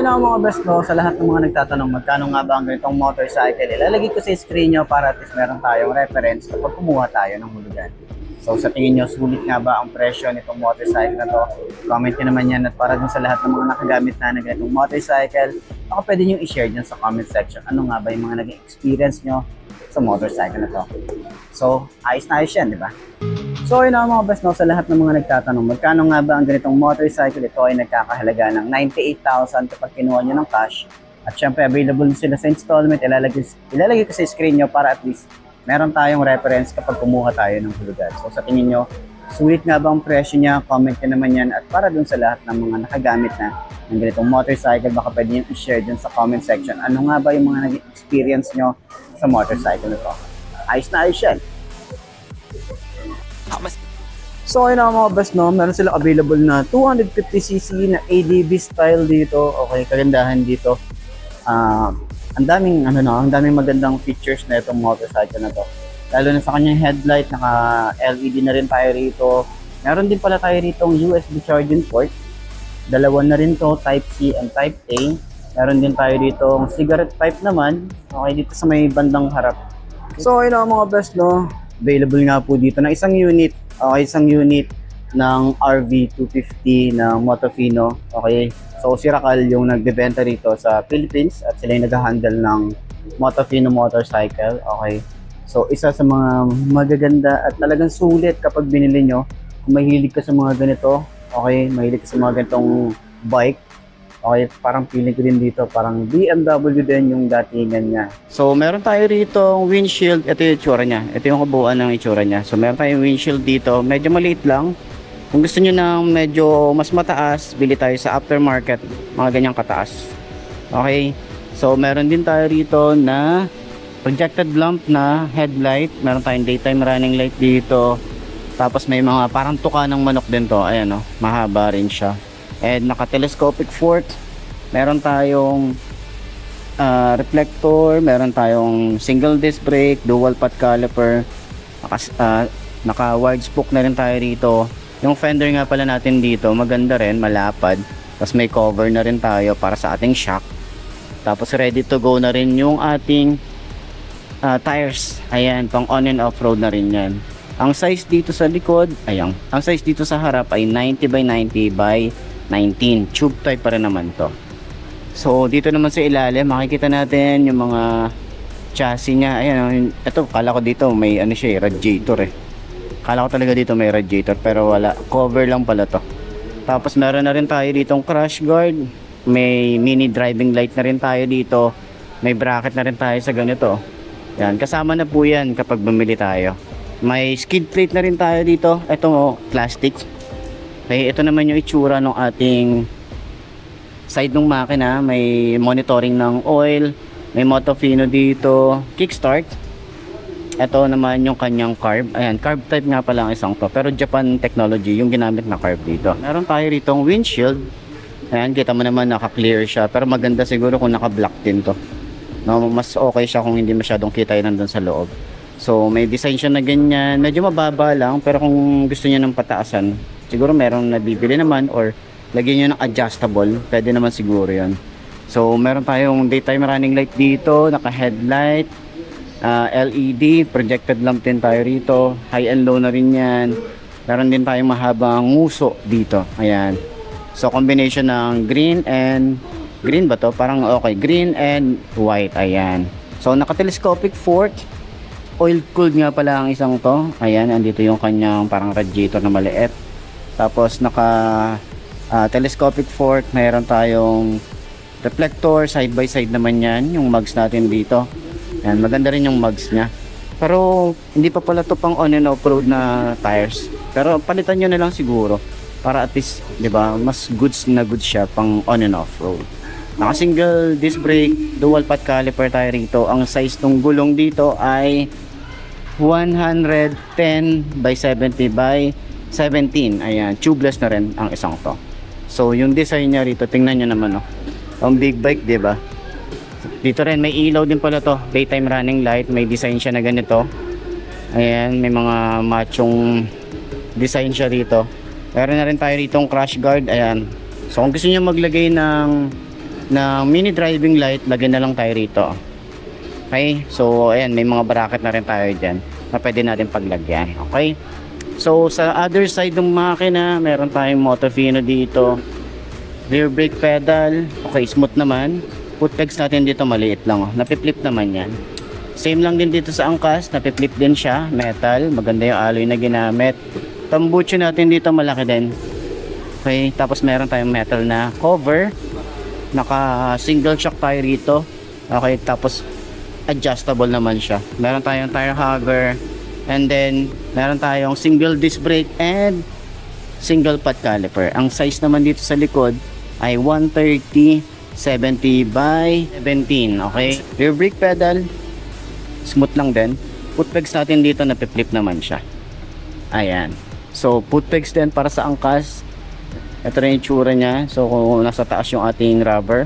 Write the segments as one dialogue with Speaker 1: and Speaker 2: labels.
Speaker 1: ayun ako mga best no, sa lahat ng mga nagtatanong magkano nga ba ang ganitong motorcycle, ilalagay ko sa screen nyo para at least meron tayong reference kapag kumuha tayo ng hulugan. So sa tingin nyo, sulit nga ba ang presyo nitong motorcycle na to? Comment nyo naman yan at para dun sa lahat ng mga nakagamit na ng ganitong motorcycle, baka pwede nyo i-share dyan sa comment section. Ano nga ba yung mga naging experience nyo sa motorcycle na to? So, ayos na ayos yan, di ba? So ayun na mga best no, sa lahat ng mga nagtatanong magkano nga ba ang ganitong motorcycle, ito ay nagkakahalaga ng 98,000 kapag kinuha nyo ng cash. At syempre available sila sa installment, ilalagay ko sa screen nyo para at least meron tayong reference kapag kumuha tayo ng hulugan. So sa tingin nyo, sulit nga ba ang presyo niya? Comment nyo naman yan at para dun sa lahat ng mga nakagamit na ng ganitong motorcycle, baka pwede nyo i-share dun sa comment section. Ano nga ba yung mga naging experience nyo sa motorcycle na to? Ayos na ayos yan. So ayun na mga best no, meron silang available na 250cc na ADV style dito. Okay, kagandahan dito. Ang daming ang daming magandang features na itong motorcycle na to. Lalo na sa kanyang headlight, naka LED na rin tayo rito. Meron din pala tayo rito USB charging port. Dalawa na rin to, Type C and Type A. Meron din tayo dito cigarette pipe naman. Okay, dito sa may bandang harap. So ayun na mga best no, available nga po dito ng isang unit. Okay, isang unit ng RV250 na Motofino. Okay, so si Rakal yung nagbebenta rito sa Philippines at sila yung nag-handle ng Motofino motorcycle. Okay, so isa sa mga magaganda at talagang sulit kapag binili nyo. Kung mahilig ka sa mga ganito, okay, mahilig ka sa mga ganitong bike, okay, parang feeling ko din dito, parang BMW din yung datingan niya. So, meron tayo rito windshield. Ito yung itsura niya. Ito yung kabuuan ng itsura niya. So, meron tayong windshield dito. Medyo maliit lang. Kung gusto niyo ng medyo mas mataas, bili tayo sa aftermarket. Mga ganyang kataas. Okay. So, meron din tayo rito na projected lamp na headlight. Meron tayong daytime running light dito. Tapos, may mga parang tuka ng manok din to. Ayan o. Mahaba rin siya. And naka-telescopic fork, meron tayong reflector, meron tayong single disc brake, dual pot caliper, naka-wide spoke na rin tayo rito. Yung fender nga pala natin dito, maganda rin, malapad. Tapos may cover na rin tayo para sa ating shock. Tapos ready to go na rin yung ating tires. Ayan, pang on and off road na rin yan. Ang size dito sa likod, ayan, ang size dito sa harap ay 90 by 90 by 19. Tube type pa rin naman to. So dito naman sa ilalim makikita natin yung mga chassis niya. Ayan, ito kala ko dito may ano siya, radiator eh. Kala ko talaga dito may radiator pero wala, cover lang pala to. Tapos meron na rin tayo ditong crash guard. May mini driving light na rin tayo dito. May bracket na rin tayo sa ganito. Yan, kasama na po yan kapag bumili tayo. May skid plate na rin tayo dito. Ito plastic. Okay, ito naman yung itsura ng ating side ng makina. May monitoring ng oil, may Motofino dito, kickstart. Ito naman yung kanyang carb. Ayan, carb type nga pala ang isang to, pero Japan technology yung ginamit na carb dito. Meron tayo ritong windshield. Ayan, kita mo naman naka-clear siya, pero maganda siguro kung naka-black din to. No, mas okay siya kung hindi masyadong kita yun nandun sa loob. So may design siya na ganyan, medyo mababa lang, pero kung gusto niya ng pataasan, siguro merong nabibili naman or lagyan nyo ng adjustable, pwede naman siguro yan. So meron tayong daytime running light dito, naka headlight, LED, projected lamp din tayo rito, high and low na rin yan. Meron din tayong mahabang nguso dito, ayan. So combination ng green ba to? Parang okay, green and white, ayan. So naka telescopic fork, oil cooled nga pala ang isang to, ayan, andito yung kanyang parang radiator na maliit. Tapos naka telescopic fork, mayroon tayong reflector, side by side naman yan, yung mugs natin dito. Yan, maganda rin yung mugs niya. Pero hindi pa pala to pang on and off road na tires. Pero palitan nyo na lang siguro para at least, 'di ba, mas goods na goods siya pang on and off road. Naka single disc brake, dual pot caliper tayo rito. Ang size ng gulong dito ay 110 by 70 by 17. Ayan, tubeless na rin ang isang to. So yung design niya rito, tingnan nyo naman, oh. Ang big bike, 'di ba? Dito rin may ilaw din pala to, daytime running light, may design siya na ganito. Ayan, may mga machong design siya rito. Meron na rin tayo ditong crash guard, ayan. So kung gusto niyo maglagay ng ng mini driving light, lagyan na lang tayo rito. Okay, so ayan, may mga bracket na rin tayo dyan na pwede natin paglagyan. Okay, so sa other side ng makina, meron tayong Motofino dito, rear brake pedal, okay, smooth naman. Foot pegs natin dito maliit lang, napiflip naman yan. Same lang din dito sa angkas, napiflip din siya, metal, maganda yung alloy na ginamit. Tambucho natin dito malaki din. Okay, tapos meron tayong metal na cover, naka single shock tayo rito. Okay, tapos adjustable naman siya. Meron tayong tire hugger, and then meron tayong single disc brake and single pot caliper. Ang size naman dito sa likod ay 130/70 by 17. Okay, rear brake pedal smooth lang din. Foot pegs natin dito napiflip naman siya. Ayan, so foot pegs din para sa angkas. Ito rin yung tsura niya. So kung nasa taas yung ating rubber,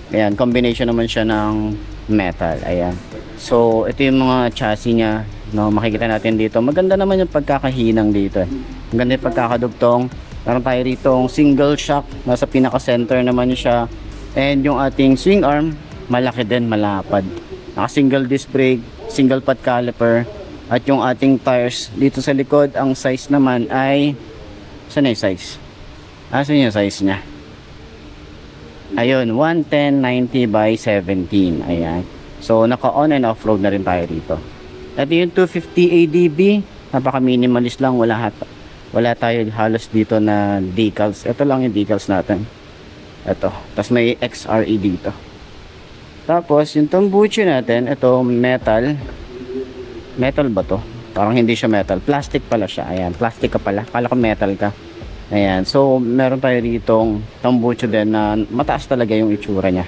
Speaker 1: ayan, combination naman siya ng metal. Ayan, so ito yung mga chassis niya, no, makikita natin dito. Maganda naman yung pagkakahinang dito. Maganda yung pagkakadugtong. Meron tayo rito single shock, nasa pinaka center naman siya. And yung ating swing arm malaki din, malapad. Naka single disc brake, single pot caliper. At yung ating tires dito sa likod, ang size naman ay, saan yung size? Asan yung size nya? Ayun, 110/90 by 17. Ayan, so naka on and off road na rin tayo rito. At yung 250 ADB, napaka minimalist lang, wala tayo halos dito na decals. Ito lang yung decals natin. Ito, tapos may XRE dito. Tapos yung tambucho natin, ito metal ba to? Parang hindi siya metal, plastic pala siya. Ayan, plastic ka pala, kala ko metal ka. Ayan, so meron tayo ditong tambucho din na mataas talaga yung itsura nya.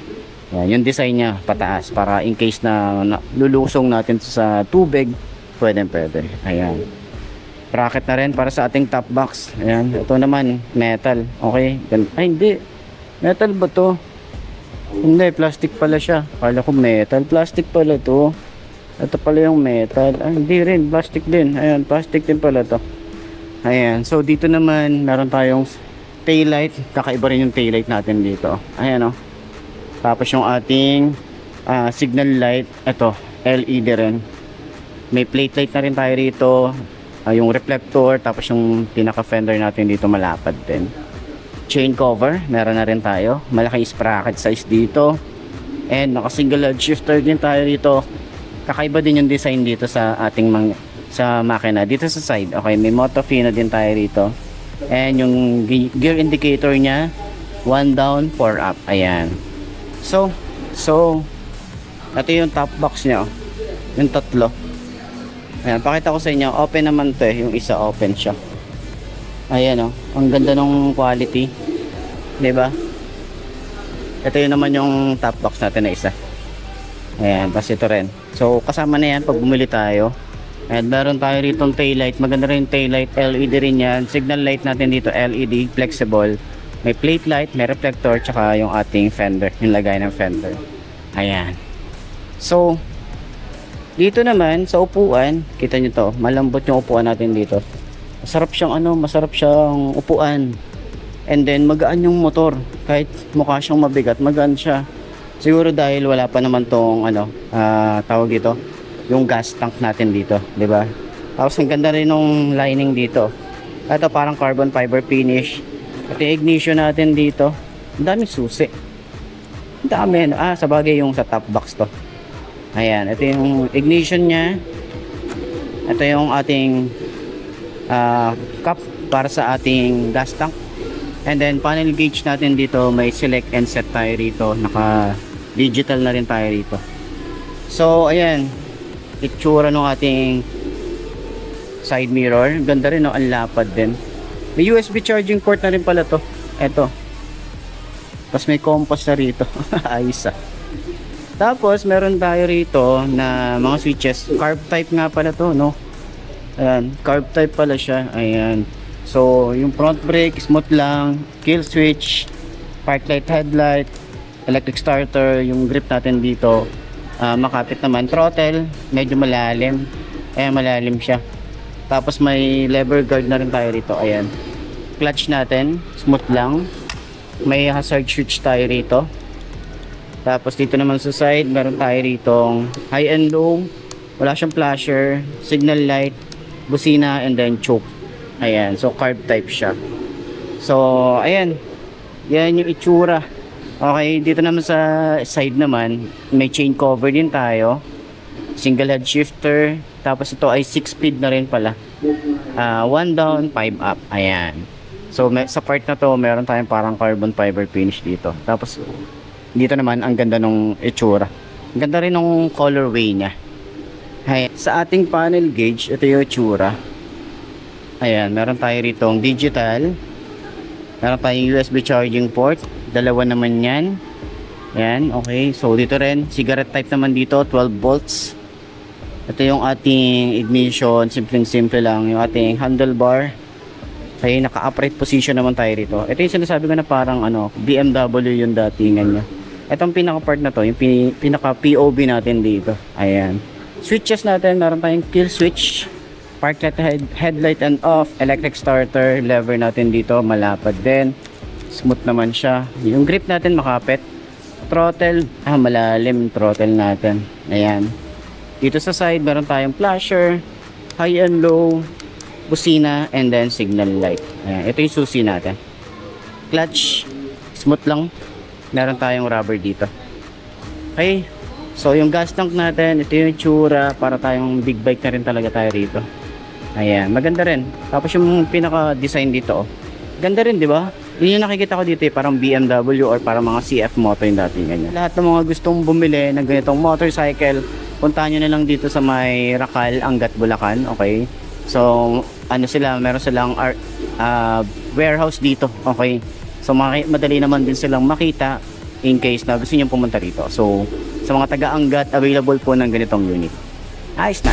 Speaker 1: Ayan, yung design nya pataas para in case na lulusong natin sa tubig, pwede. Ayan, bracket na rin para sa ating top box. Ayan, ito naman metal. Okay, ay hindi, metal ba to? Hindi, plastic pala siya. Kala ko metal, plastic pala to. Ito pala yung metal. Ay, hindi rin, plastic din. Ayan, plastic din pala to. Ayan, so dito naman meron tayong tail light. Kakaiba rin yung tail light natin dito. Ayan, oh. Tapos yung ating signal light, ito LED rin. May plate light na rin tayo rito, yung reflector, tapos yung pinaka fender natin dito malapad din. Chain cover meron na rin tayo, malaki sprocket size dito, and naka single load shifter din tayo dito. Kakaiba din yung design dito sa ating sa makina dito sa side. Okay, may Motofino din tayo rito, and yung gear indicator nya 1 down 4 up. Ayan, so ito yung top box nya, yung tatlo. Ayan, pakita ko sa inyo, open naman to yung isa open siya. Ayan, oh, ang ganda ng quality, 'di ba? Ito yun naman yung top box natin na isa. Ayan, tapos ito rin. So kasama na yan pag bumili tayo. And meron tayo rito tail light, maganda rin tail light, LED rin yan. Signal light natin dito LED, flexible. May plate light, may reflector, tsaka yung ating fender, yung lagay ng fender. Ayan. So dito naman sa upuan, kita nyo to, malambot yung upuan natin dito. Masarap siyang upuan. And then magaan yung motor, kahit mukha siyang mabigat, magaan siya. Siguro dahil wala pa naman tong tawag dito, yung gas tank natin dito, 'di ba? Tapos ang ganda rin ng lining dito. Ito parang carbon fiber finish. At yung ignition natin dito, ang daming susi. Ang dami, sa bagay yung sa top box to. Ayan, ito yung ignition nya. Ito yung ating cup para sa ating gas tank. And then panel gauge natin dito, may select and set tayo rito, naka digital na rin tayo rito. So ayan, itsura ng ating side mirror, ganda rin, no? Ang lapad din. May USB charging port na rin pala to. Eto, tapos may compass na rito. Ayos. Tapos meron tayo rito na mga switches, carb type nga pala to, no? Ayan, carb type pala siya. Ayan, so yung front brake smooth lang, kill switch, park light, headlight, electric starter, yung grip natin dito makapit naman. Throttle medyo malalim, ayan, malalim siya. Tapos may lever guard na rin tayo rito. Ayan, clutch natin smooth lang, may hazard switch tayo rito. Tapos dito naman sa side, meron tayo ritong high and low. Wala siyang flasher, signal light, busina, and then choke. Ayan, so carb type siya. So, ayan. Yan yung itsura. Okay, dito naman sa side naman, may chain cover din tayo. Single head shifter. Tapos ito ay 6-speed na rin pala. 1 down, 5 up. Ayan. So, sa part na to, meron tayong parang carbon fiber finish dito. Tapos, dito naman, ang ganda nung itsura. Ang ganda rin nung colorway niya. Ayan. Sa ating panel gauge, ito yung itsura. Ayan, meron tayo ritong digital. Meron tayong USB charging port. Dalawa naman yan. Ayan, okay. So, dito rin, cigarette type naman dito, 12 volts. Ito yung ating ignition, simpleng-simple lang. Yung ating handlebar. Okay, naka-upright position naman tayo rito. Ito yung sinasabi ko na parang BMW yung datingan niya. Itong pinaka-part na to, yung pinaka-POV natin dito. Ayan. Switches natin, meron tayong kill switch. Park light, headlight and off, electric starter, lever natin dito, malapad din. Smooth naman siya. Yung grip natin makapit. Throttle, malalim throttle natin. Ayan. Dito sa side, meron tayong flasher, high and low, busina, and then signal light. Ayan. Ito yung susi natin. Clutch, smooth lang. Meron tayong rubber dito. Okay. So, yung gas tank natin, ito yung tsura. Para tayong big bike na rin talaga tayo rito. Ayan, maganda rin. Tapos yung pinaka-design dito, ganda rin, di ba? Yun yung nakikita ko dito, parang BMW or parang mga CF moto yung dating ganyan. Lahat ng mga gustong bumili ng ganitong motorcycle, puntahan nyo na lang dito sa may Rakal, Angat, Bulacan, okay? So, meron silang warehouse dito, okay? So, madali naman din silang makita in case na gusto nyo pumunta rito. So, sa mga taga-Angat, available po ng ganitong unit. Nice.